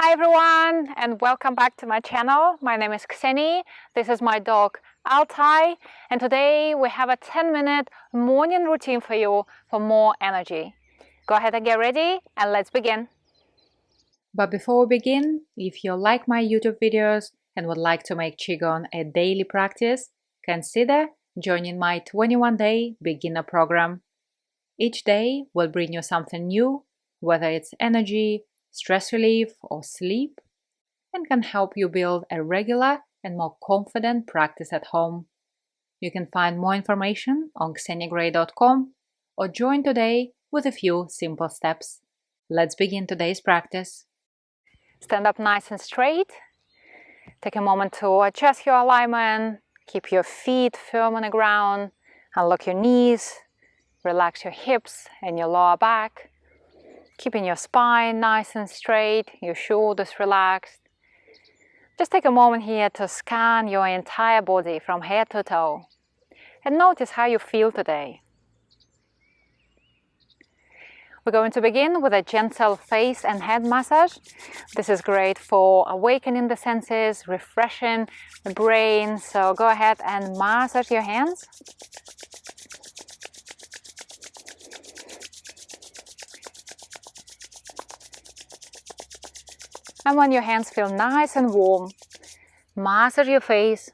Hi everyone, and welcome back to my channel. My name is Kseny. This is my dog Altai, and today we have a 10-minute morning routine for you for more energy. Go ahead and get ready, and let's begin. But before we begin, if you like my YouTube videos and would like to make Qigong a daily practice, consider joining my 21-day beginner program. Each day will bring you something new, whether it's energy, stress relief, or sleep, and can help you build a regular and more confident practice at home. You can find more information on ksenygray.com or join today with a few simple steps. Let's begin today's practice. Stand up nice and straight. Take a moment to adjust your alignment. Keep your feet firm on the ground. Unlock your knees. Relax your hips and your lower back. Keeping your spine nice and straight, your shoulders relaxed. Just take a moment here to scan your entire body from head to toe and notice how you feel today. We're going to begin with a gentle face and head massage. This is great for awakening the senses, refreshing the brain. So go ahead and massage your hands. And when your hands feel nice and warm, massage your face.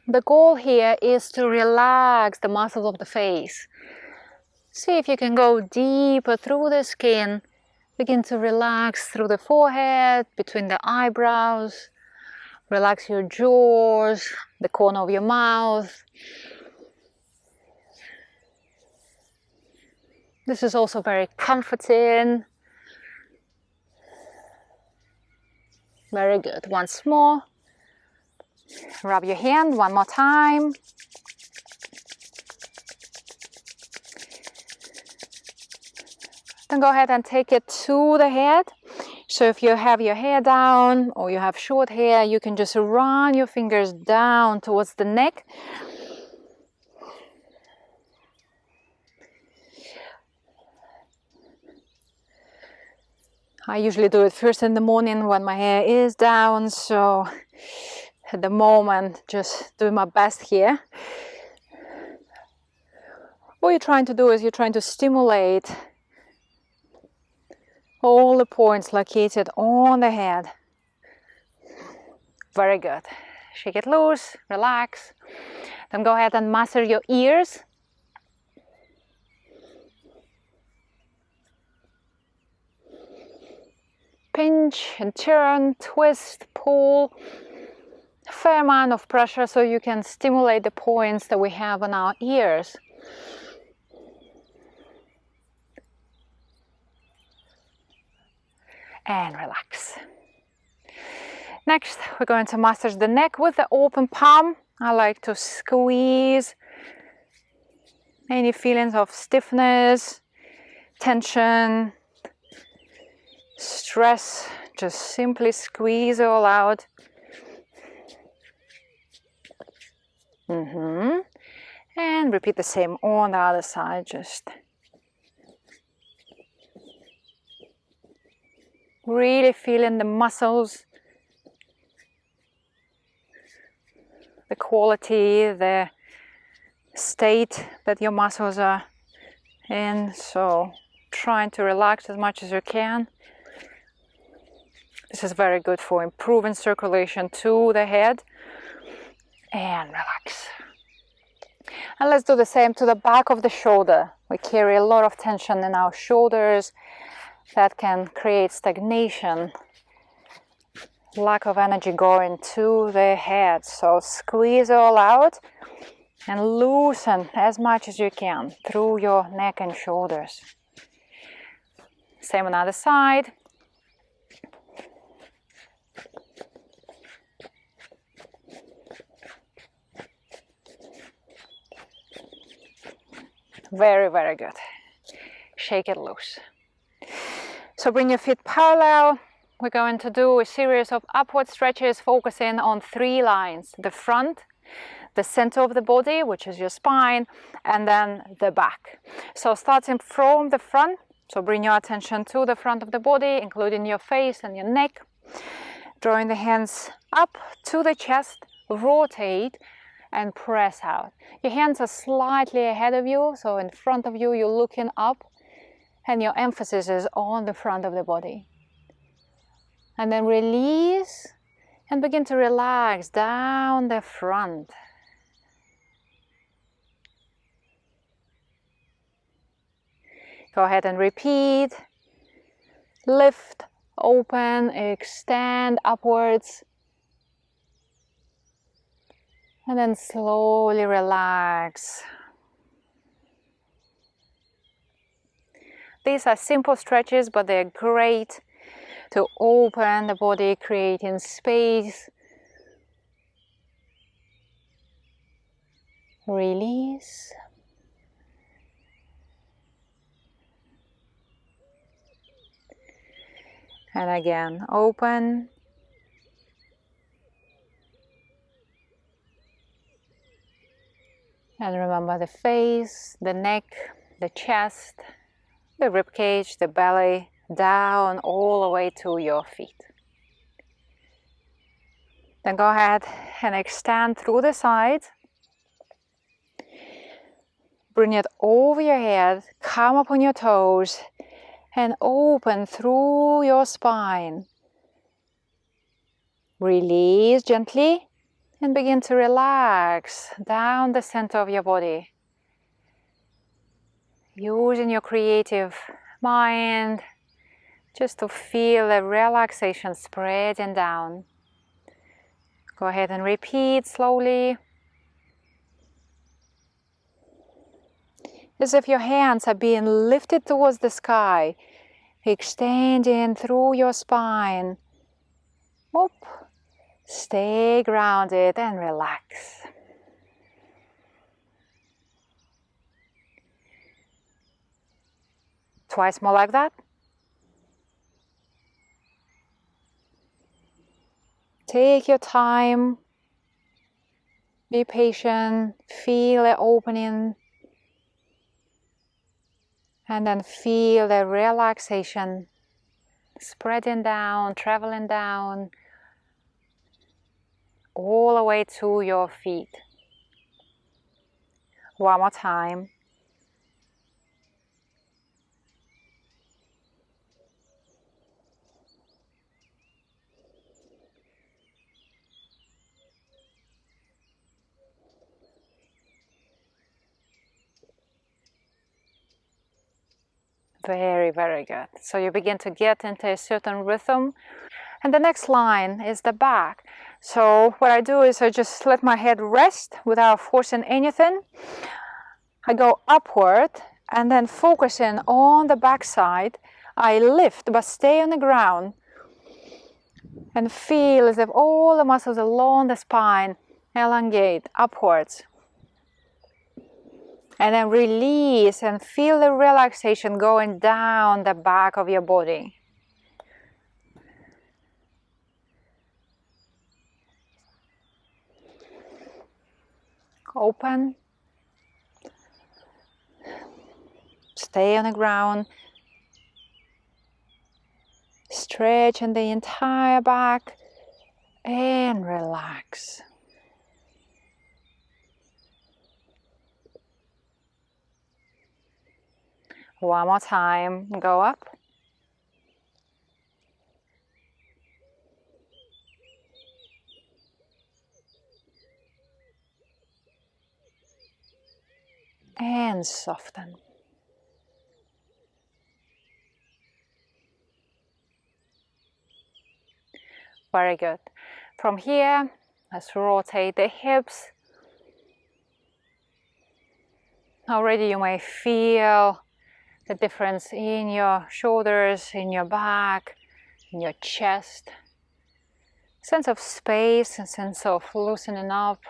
The goal here is to relax the muscles of the face. See if you can go deeper through the skin. Begin to relax through the forehead, between the eyebrows. Relax your jaws, the corner of your mouth. This is also very comforting. Very good. Once more. Rub your hand one more time. Then go ahead and take it to the head. So if you have your hair down or you have short hair, you can just run your fingers down towards the neck. I usually do it first in the morning when my hair is down, so at the moment just doing my best here. What you're trying to do is you're trying to stimulate all the points located on the head. Very good. Shake it loose, relax. Then go ahead and massage your ears. Pinch and turn, twist, pull. A fair amount of pressure so you can stimulate the points that we have on our ears. And relax. Next, we're going to massage the neck with the open palm. I like to squeeze any feelings of stiffness, tension, stress. Just simply squeeze it all out. And repeat the same on the other side. Just really feeling the muscles, the quality, the state that your muscles are in. So trying to relax as much as you can. This is very good for improving circulation to the head. And relax. And let's do the same to the back of the shoulder. We carry a lot of tension in our shoulders. That can create stagnation, lack of energy going to the head. So squeeze it all out and loosen as much as you can through your neck and shoulders. Same on the other side. Very, very good. Shake it loose. So bring your feet parallel. We're going to do a series of upward stretches focusing on 3 lines. The front, the center of the body, which is your spine, and then the back. So starting from the front, So bring your attention to the front of the body, including your face and your neck. Drawing the hands up to the chest, rotate and press out. Your hands are slightly ahead of you, so in front of you, you're looking up, and your emphasis is on the front of the body. And then release and begin to relax down the front. Go ahead and repeat. Lift, open, extend upwards. And then slowly relax. These are simple stretches, but they're great to open the body, creating space. Release. And again, open. And remember the face, the neck, the chest, the rib cage, the belly, down all the way to your feet. Then go ahead and extend through the sides. Bring it over your head, come up on your toes, and open through your spine. Release gently and begin to relax down the center of your body. Using your creative mind just to feel the relaxation spreading down. Go ahead and repeat slowly. As if your hands are being lifted towards the sky, extending through your spine. Up. Stay grounded and relax. Twice more like that. Take your time. Be patient. Feel the opening. And then feel the relaxation spreading down, traveling down, all the way to your feet. One more time. Very, very good. So you begin to get into a certain rhythm. And the next line is the back. So what I do is I just let my head rest without forcing anything. I go upward and then focusing on the back side. I lift but stay on the ground and feel as if all the muscles along the spine elongate upwards. And then release and feel the relaxation going down the back of your body. Open. Stay on the ground. Stretch in the entire back and relax. One more time, go up. And soften. Very good. From here, let's rotate the hips. Already you may feel the difference in your shoulders, in your back, in your chest. Sense of space, a sense of loosening up.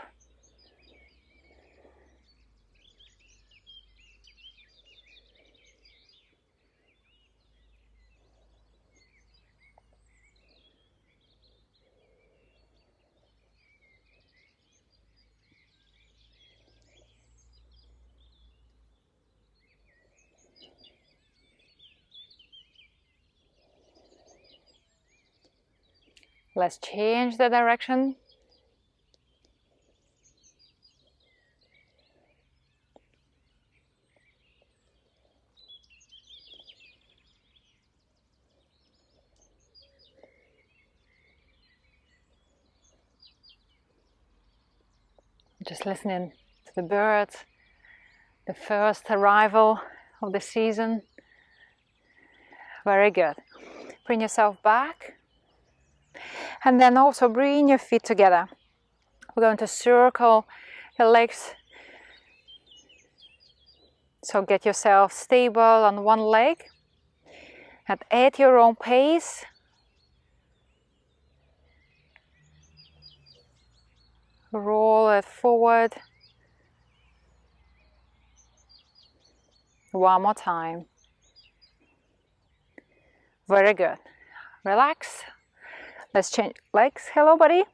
Let's change the direction. Just listening to the birds, the first arrival of the season. Very good. Bring yourself back. And then also bring your feet together. We're going to circle your legs. So get yourself stable on one leg. And at your own pace, roll it forward. One more time. Very good. Relax. Let's change legs. Hello, buddy.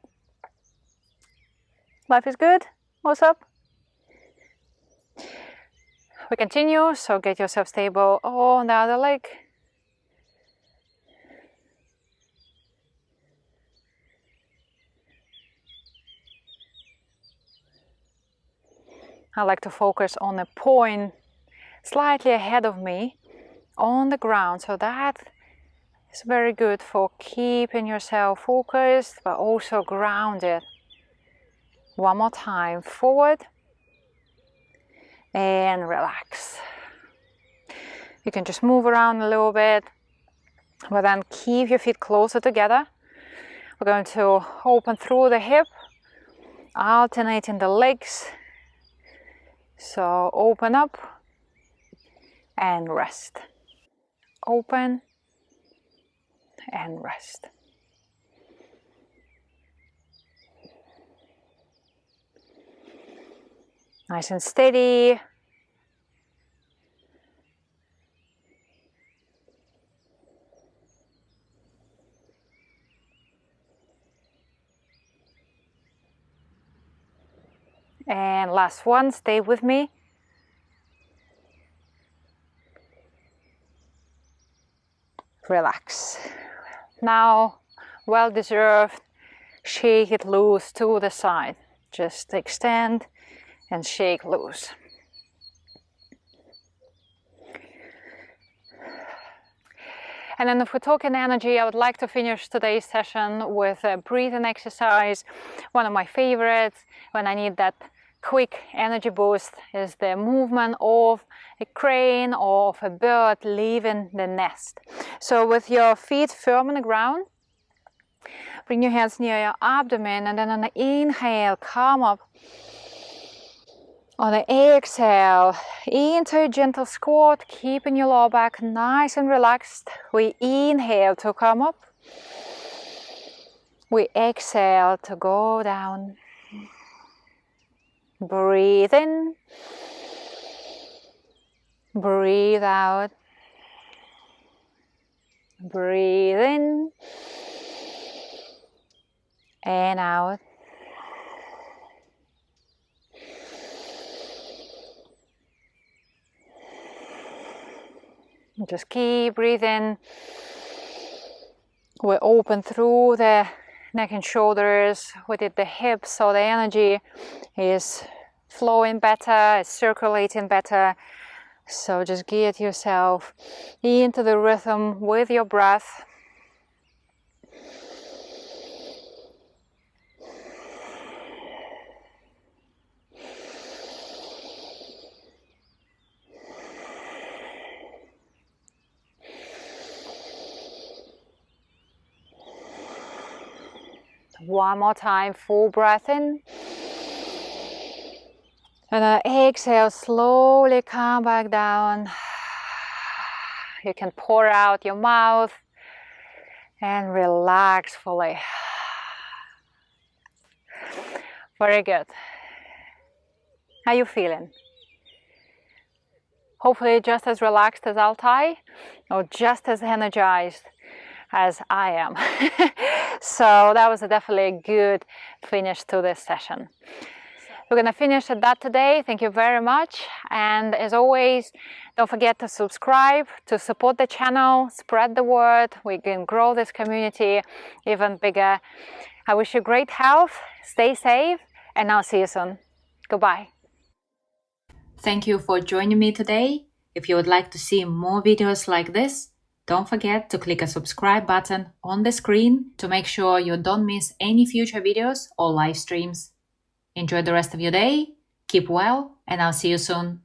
Life is good. What's up? We continue, so get yourself stable on the other leg. I like to focus on a point slightly ahead of me on the ground, so that is very good for keeping yourself focused but also grounded. One more time, forward and relax. You can just move around a little bit, but then keep your feet closer together. We're going to open through the hip, alternating the legs. So open up and rest. Open and rest. Nice and steady. And last one, stay with me. Relax. Now, well deserved, shake it loose to the side. Just extend and shake loose. And then if we're talking energy, I would like to finish today's session with a breathing exercise. One of my favorites when I need that quick energy boost is the movement of a crane or of a bird leaving the nest. So with your feet firm on the ground, bring your hands near your abdomen, and then on the inhale, come up. On the exhale, into a gentle squat, keeping your lower back nice and relaxed. We inhale to come up. We exhale to go down. Breathe in. Breathe out. Breathe in. And out. Just keep breathing. We open through the neck and shoulders. We did the hips, so the energy is flowing better, it's circulating better. So just get yourself into the rhythm with your breath. One more time, full breath in. And then exhale, slowly come back down. You can pour out your mouth and relax fully. Very good. How are you feeling? Hopefully just as relaxed as Altai, or just as energized as I am. So that was definitely a good finish to this session. We're going to finish at that today. Thank you very much. And as always, don't forget to subscribe, to support the channel, spread the word. We can grow this community even bigger. I wish you great health, stay safe, and I'll see you soon. Goodbye. Thank you for joining me today. If you would like to see more videos like this, don't forget to click a subscribe button on the screen to make sure you don't miss any future videos or live streams. Enjoy the rest of your day, keep well, and I'll see you soon.